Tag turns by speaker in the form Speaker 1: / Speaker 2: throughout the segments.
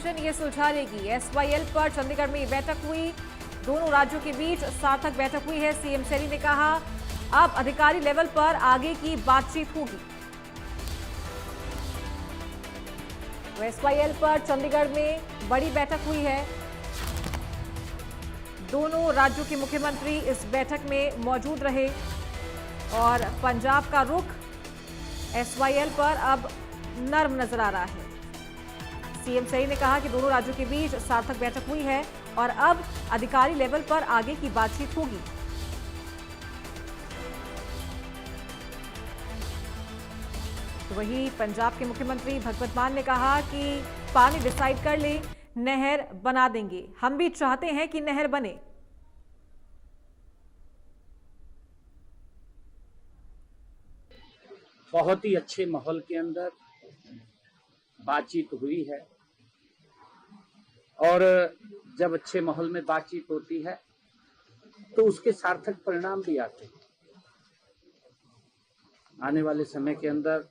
Speaker 1: Commission ये सुलझा लेगी। एसवाईएल पर चंडीगढ़ में बैठक हुई, दोनों राज्यों के बीच सार्थक बैठक हुई है। सीएम सैनी ने कहा अब अधिकारी लेवल पर आगे की बातचीत होगी। तो एसवाईएल पर चंडीगढ़ में बड़ी बैठक हुई है, दोनों राज्यों के मुख्यमंत्री इस बैठक में मौजूद रहे और पंजाब का रुख एसवाईएल पर अब नर्म नजर आ रहा है। सीएम सैनी ने कहा कि दोनों राज्यों के बीच सार्थक बैठक हुई है और अब अधिकारी लेवल पर आगे की बातचीत होगी। तो वहीं पंजाब के मुख्यमंत्री भगवंत मान ने कहा कि पानी डिसाइड कर ले, नहर बना देंगे। हम भी चाहते हैं कि नहर बने।
Speaker 2: बहुत ही अच्छे माहौल के अंदर बातचीत हुई है और जब अच्छे माहौल में बातचीत होती है तो उसके सार्थक परिणाम भी आते हैं। आने वाले समय के अंदर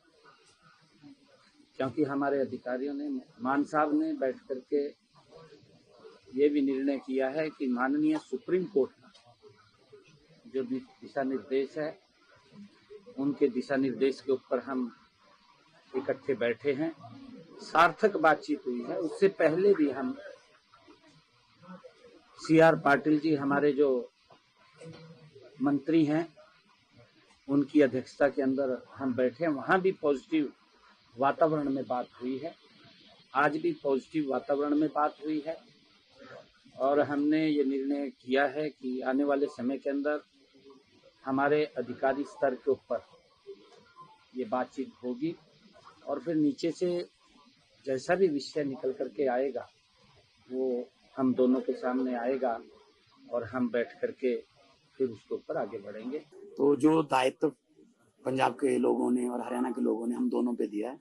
Speaker 2: क्योंकि हमारे अधिकारियों ने, मान साहब ने बैठ करके ये भी निर्णय किया है कि माननीय सुप्रीम कोर्ट का जो दिशा निर्देश है उनके दिशा निर्देश के ऊपर हम इकट्ठे बैठे हैं, सार्थक बातचीत हुई है। उससे पहले भी हम सीआर पाटिल जी हमारे जो मंत्री हैं उनकी अध्यक्षता के अंदर हम बैठे, वहां भी पॉजिटिव वातावरण में बात हुई है। आज भी पॉजिटिव वातावरण में बात हुई है और हमने ये निर्णय किया है कि आने वाले समय के अंदर हमारे अधिकारी स्तर के ऊपर ये बातचीत होगी और फिर नीचे से जैसा भी विषय निकल करके आएगा वो हम दोनों के सामने आएगा और हम बैठ करके फिर उसके ऊपर आगे बढ़ेंगे।
Speaker 3: तो जो दायित्व पंजाब के लोगों ने और हरियाणा के लोगों ने हम दोनों पे दिया है,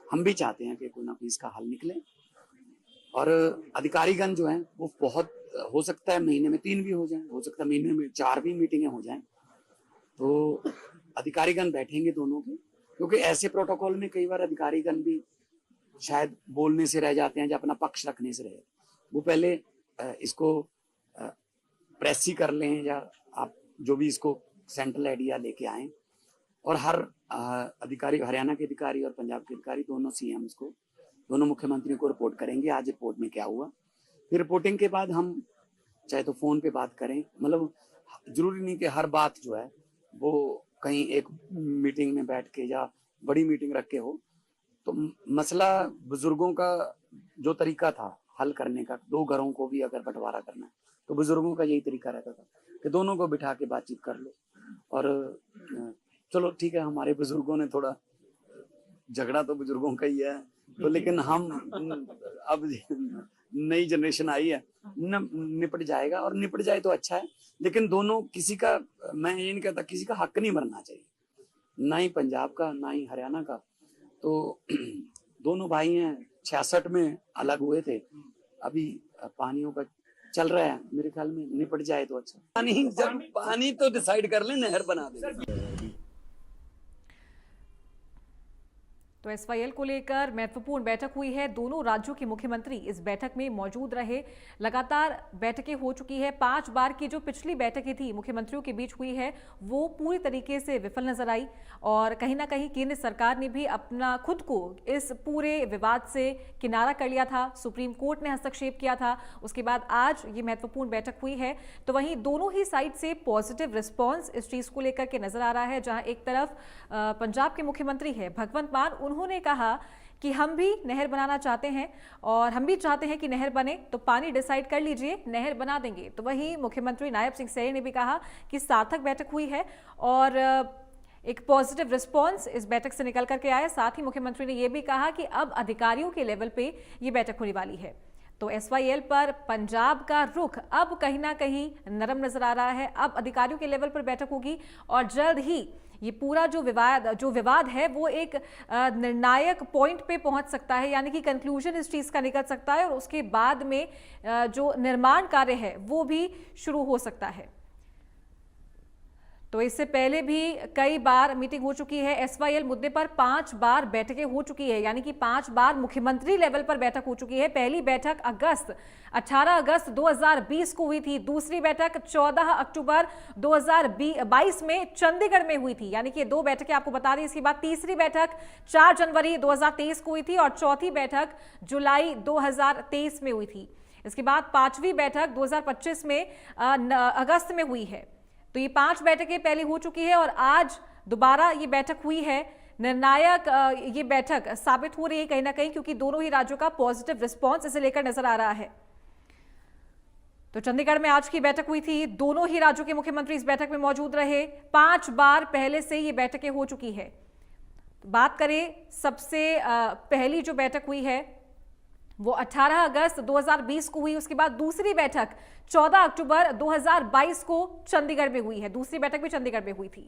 Speaker 3: हम भी चाहते हैं कि कोई ना कोई इसका हल निकले और अधिकारीगण जो हैं वो बहुत हो सकता है महीने में 3 भी हो जाएं, हो सकता है महीने में 4 भी मीटिंगें हो जाएं। तो अधिकारीगण बैठेंगे दोनों के, क्योंकि ऐसे प्रोटोकॉल में कई बार अधिकारीगण भी शायद बोलने से रह जाते हैं या अपना पक्ष रखने से रहे, वो पहले इसको प्रेस ही कर लें या आप जो भी इसको सेंट्रल आइडिया लेके आए और हर अधिकारी, हरियाणा के अधिकारी और पंजाब के अधिकारी दोनों सीएम्स को, दोनों मुख्यमंत्रियों को रिपोर्ट करेंगे आज रिपोर्ट में क्या हुआ। फिर रिपोर्टिंग के बाद हम चाहे तो फोन पे बात करें, मतलब जरूरी नहीं कि हर बात जो है वो कहीं एक मीटिंग में बैठ के या बड़ी मीटिंग रख के हो। तो मसला बुजुर्गों का जो तरीका था हल करने का, 2 घरों को भी अगर बंटवारा करना है तो बुजुर्गों का यही तरीका रहता था कि दोनों को बिठा के बातचीत कर लो। और चलो ठीक है, हमारे बुजुर्गों ने थोड़ा झगड़ा तो बुजुर्गों का ही है, तो लेकिन हम अब नई जनरेशन आई है, निपट जाएगा और निपट जाए तो अच्छा है। लेकिन दोनों, किसी का, मैं ये नहीं कहता किसी का हक नहीं बनना चाहिए, ना ही पंजाब का ना ही हरियाणा का। तो दोनों भाई हैं, 66 में अलग हुए थे, अभी पानियों का चल रहा है, मेरे ख्याल में निपट जाए तो अच्छा। पानी तो डिसाइड कर ले, नहर बना दे।
Speaker 1: तो एसवाईएल को लेकर महत्वपूर्ण बैठक हुई है, दोनों राज्यों के मुख्यमंत्री इस बैठक में मौजूद रहे। लगातार बैठकें हो चुकी है, 5 बार की जो पिछली बैठकें थी मुख्यमंत्रियों के बीच हुई है वो पूरी तरीके से विफल नजर आई और कहीं ना कहीं केंद्र सरकार ने भी अपना खुद को इस पूरे विवाद से किनारा कर लिया था। सुप्रीम कोर्ट ने हस्तक्षेप किया था, उसके बाद आज ये महत्वपूर्ण बैठक हुई है। तो वहीं दोनों ही साइड से पॉजिटिव रिस्पॉन्स इस चीज को लेकर के नजर आ रहा है, जहां एक तरफ पंजाब के मुख्यमंत्री है भगवंत मान, उन्होंने कहा कि हम भी नहर बनाना चाहते हैं और हम भी चाहते हैं कि नहर बने, तो पानी डिसाइड कर लीजिए, नहर बना देंगे। तो वहीं मुख्यमंत्री नायब सिंह सैनी ने भी कहा कि सार्थक बैठक हुई है और एक पॉजिटिव रिस्पांस इस बैठक से निकल करके आया। साथ ही मुख्यमंत्री ने यह भी कहा कि अब अधिकारियों के लेवल पे ये बैठक होने वाली है। तो एसवाईएल पर पंजाब का रुख अब कहीं ना कहीं नरम नजर आ रहा है। अब अधिकारियों के लेवल पर बैठक होगी और जल्द ही ये पूरा जो विवाद है वो एक निर्णायक पॉइंट पे पहुंच सकता है, यानी कि कंक्लूजन इस चीज का निकल सकता है और उसके बाद में जो निर्माण कार्य है वो भी शुरू हो सकता है। तो तो इससे पहले भी कई बार मीटिंग हो चुकी है। एसवाईएल मुद्दे पर 5 बार बैठकें हो चुकी है, यानी कि 5 बार मुख्यमंत्री लेवल पर बैठक हो चुकी है। पहली बैठक 18 अगस्त 2020 को हुई थी। दूसरी बैठक 14 अक्टूबर 2022 में चंडीगढ़ में हुई थी, यानी कि 2 बैठकें आपको बता रही। इसके बाद तीसरी बैठक 4 जनवरी 2023 को हुई थी और चौथी बैठक जुलाई 2023 में हुई थी। इसके बाद 5वीं बैठक 2025 में अगस्त में हुई है। तो ये 5 बैठकें पहले हो चुकी है और आज दोबारा ये बैठक हुई है। निर्णायक ये बैठक साबित हो रही है कहीं ना कहीं, क्योंकि दोनों ही राज्यों का पॉजिटिव रिस्पांस इसे लेकर नजर आ रहा है। तो चंडीगढ़ में आज की बैठक हुई थी, दोनों ही राज्यों के मुख्यमंत्री इस बैठक में मौजूद रहे। 5 बार पहले से ये बैठकें हो चुकी है। बात करें सबसे पहली जो बैठक हुई है वो 18 अगस्त 2020 को हुई। उसके बाद दूसरी बैठक 14 अक्टूबर 2022 को चंडीगढ़ में हुई है। दूसरी बैठक भी चंडीगढ़ में हुई थी।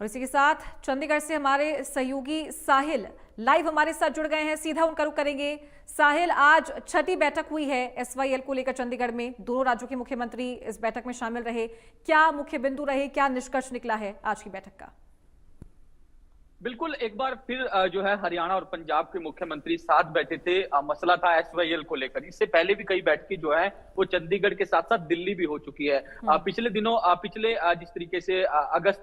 Speaker 1: और इसी के साथ चंडीगढ़ से हमारे सहयोगी साहिल लाइव हमारे साथ जुड़ गए हैं, सीधा उनका रुख करेंगे। साहिल, आज 6ठी बैठक हुई है एसवाईएल को लेकर चंडीगढ़ में। दोनों राज्यों के मुख्यमंत्री इस बैठक में शामिल रहे। क्या मुख्य बिंदु रहे, क्या निष्कर्ष निकला है आज की बैठक का?
Speaker 4: बिल्कुल, एक बार फिर जो है हरियाणा और पंजाब के मुख्यमंत्री साथ बैठे थे। मसला था एसवाईएल को लेकर। इससे पहले भी कई बैठकें जो है वो चंडीगढ़ के साथ साथ दिल्ली भी हो चुकी है। पिछले दिनों जिस तरीके से अगस्त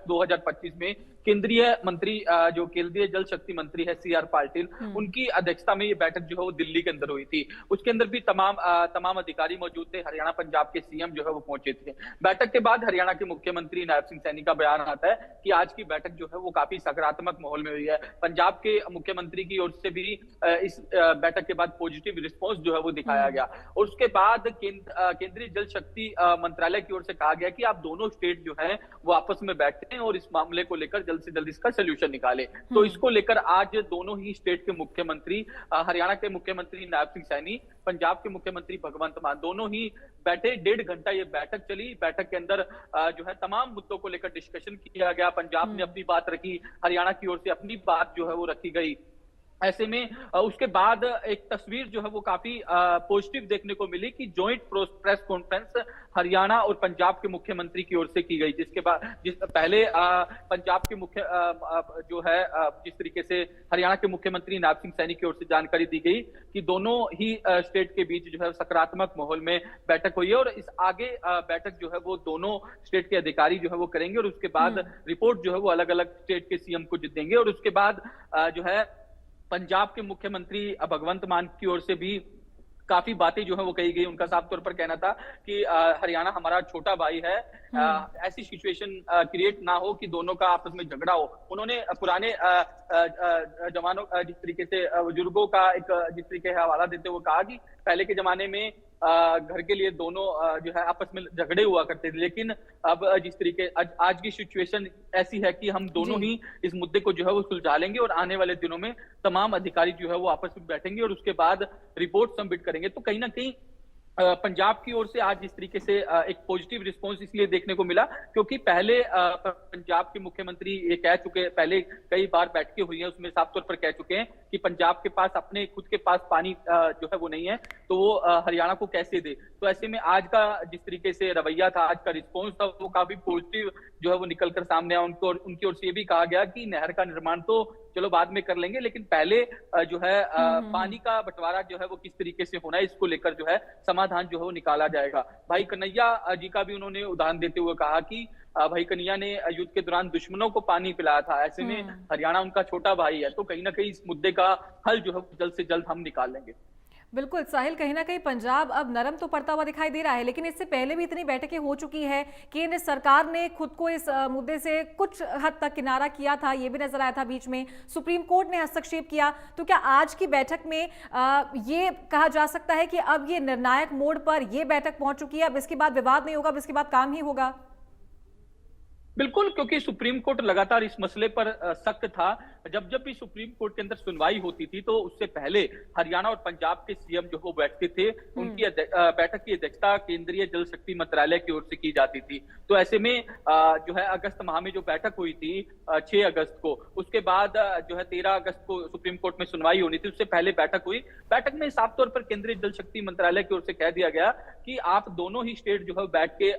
Speaker 4: 2025 में केंद्रीय मंत्री जो केंद्रीय जल शक्ति मंत्री है CR पाटिल, उनकी अध्यक्षता में ये बैठक जो है वो दिल्ली के अंदर हुई थी। उसके अंदर भी तमाम अधिकारी मौजूद थे। हरियाणा पंजाब के CM जो है वो पहुंचे थे। बैठक के बाद हरियाणा के मुख्यमंत्री नायब सिंह सैनी का बयान आता है कि आज की बैठक जो है वो काफी सकारात्मक माहौल में हुई है। पंजाब के मुख्यमंत्री की ओर से भी इस बैठक के बाद पॉजिटिव रिस्पांस जो है वो दिखाया गया। और उसके बाद केंद्रीय जल शक्ति मंत्रालय की ओर से कहा गया कि आप दोनों स्टेट जो है वो आपस में बैठते हैं और इस मामले को लेकर जल्द से जल्द इसका सोल्यूशन निकाले। तो इसको लेकर आज दोनों ही स्टेट के मुख्यमंत्री, हरियाणा के मुख्यमंत्री नायब सिंह सैनी, पंजाब के मुख्यमंत्री भगवंत मान, दोनों ही बैठे। 1.5 घंटा ये बैठक चली। बैठक के अंदर जो है तमाम मुद्दों को लेकर डिस्कशन किया गया। पंजाब ने अपनी बात रखी, हरियाणा की ओर से अपनी बात जो है वो रखी गई। ऐसे में उसके बाद एक तस्वीर जो है वो काफी पॉजिटिव देखने को मिली कि जॉइंट प्रेस कॉन्फ्रेंस हरियाणा और पंजाब के मुख्यमंत्री की ओर से की गई, जिसके बाद पहले पंजाब के जो है जिस तरीके से हरियाणा के मुख्यमंत्री नायब सिंह सैनी की ओर से जानकारी दी गई कि दोनों ही स्टेट के बीच जो है सकारात्मक माहौल में बैठक हुई है और इस आगे बैठक जो है वो दोनों स्टेट के अधिकारी जो है वो करेंगे और उसके बाद रिपोर्ट जो है वो अलग अलग स्टेट के CM को देंगे। और उसके बाद जो है पंजाब के मुख्यमंत्री भगवंत मान की ओर से भी काफी बातें जो है वो कही गई। उनका साफ तौर पर कहना था कि हरियाणा हमारा छोटा भाई है, ऐसी सिचुएशन क्रिएट ना हो कि दोनों का आपस में झगड़ा हो। उन्होंने पुराने जवानों जिस तरीके से बुजुर्गों का एक जिस तरीके से हवाला देते हुए कहा कि पहले के जमाने में घर के लिए दोनों जो है आपस में झगड़े हुआ करते थे, लेकिन अब जिस तरीके आज की सिचुएशन ऐसी है कि हम दोनों ही इस मुद्दे को जो है वो सुलझा लेंगे और आने वाले दिनों में तमाम अधिकारी जो है वो आपस में बैठेंगे और उसके बाद रिपोर्ट सबमिट करेंगे। तो कहीं ना कहीं पंजाब की ओर से आज इस तरीके से एक पॉजिटिव रिस्पांस इसलिए देखने को मिला क्योंकि पहले पंजाब के मुख्यमंत्री ये कह चुके, पहले कई बार बैठकें हुई हैं उसमें साफ तौर पर कह चुके हैं कि पंजाब के पास अपने खुद के पास पानी जो है वो नहीं है, तो वो हरियाणा को कैसे दे। तो ऐसे में आज का जिस तरीके से रवैया था, आज का रिस्पॉन्स था, वो काफी पॉजिटिव जो है वो निकल कर सामने आया। उनकी ओर से ये भी कहा गया कि नहर का निर्माण तो चलो बाद में कर लेंगे, लेकिन पहले जो है पानी का बंटवारा जो है वो किस तरीके से होना है, इसको लेकर जो है समाधान जो है वो निकाला जाएगा। भाई कन्हैया जी का भी उन्होंने उदाहरण देते हुए कहा कि भाई कन्हैया ने युद्ध के दौरान दुश्मनों को पानी पिलाया था, ऐसे में हरियाणा उनका छोटा भाई है, तो कहीं ना कहीं इस मुद्दे का हल जो है जल्द से जल्द हम निकाल लेंगे।
Speaker 1: बिल्कुल साहिल, कहीं ना कहीं पंजाब अब नरम तो पड़ता हुआ दिखाई दे रहा है, लेकिन इससे पहले भी इतनी बैठकें हो चुकी है कि सरकार ने खुद को इस मुद्दे से कुछ हद तक किनारा किया था, ये भी नजर आया था। बीच में सुप्रीम कोर्ट ने हस्तक्षेप किया। तो क्या आज की बैठक में ये कहा जा सकता है कि अब ये निर्णायक मोड़ पर ये बैठक पहुंच चुकी है, अब इसके बाद विवाद नहीं होगा, अब इसके बाद काम ही होगा?
Speaker 4: बिल्कुल, क्योंकि सुप्रीम कोर्ट लगातार इस मसले पर सख्त था। जब जब भी सुप्रीम कोर्ट के अंदर सुनवाई होती थी, तो उससे पहले हरियाणा और पंजाब के सीएम जो वो बैठते थे, उनकी बैठक की अध्यक्षता केंद्रीय जल शक्ति मंत्रालय की ओर से की जाती थी। तो ऐसे में जो है अगस्त माह में जो बैठक हुई थी 6 अगस्त को, उसके बाद जो है 13 अगस्त को सुप्रीम कोर्ट में सुनवाई होनी थी, उससे पहले बैठक हुई। बैठक में साफ तौर पर केंद्रीय जल शक्ति मंत्रालय की ओर से कह दिया गया कि आप दोनों ही स्टेट जो है बैठ के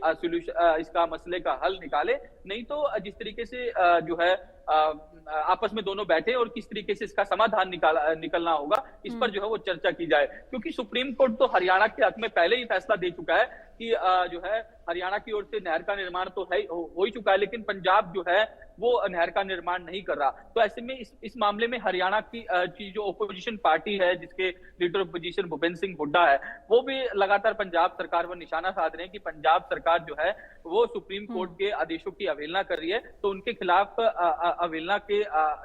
Speaker 4: इसका मसले का हल निकाले, नहीं तो जिस तरीके से जो है आपस में दोनों बैठे और किस तरीके से इसका समाधान निकलना होगा, इस पर जो है वो चर्चा की जाए। क्योंकि सुप्रीम कोर्ट तो हरियाणा के हक में पहले ही फैसला दे चुका है कि जो है हरियाणा की ओर से नहर का निर्माण तो हो ही चुका है, लेकिन पंजाब जो है वो नहर का निर्माण नहीं कर रहा। तो ऐसे में इस मामले में हरियाणा की जो ओपोजिशन पार्टी है, जिसके लीडर ऑपोजिशन भूपेंद्र सिंह हुड्डा है, वो भी लगातार पंजाब सरकार पर निशाना साध रहे हैं कि पंजाब सरकार जो है वो सुप्रीम कोर्ट के आदेशों की अवहेलना कर रही है। तो उनके खिलाफ अवहेलना के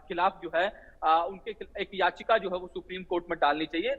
Speaker 4: खिलाफ जो है उनके एक याचिका जो है वो सुप्रीम कोर्ट में डालनी चाहिए।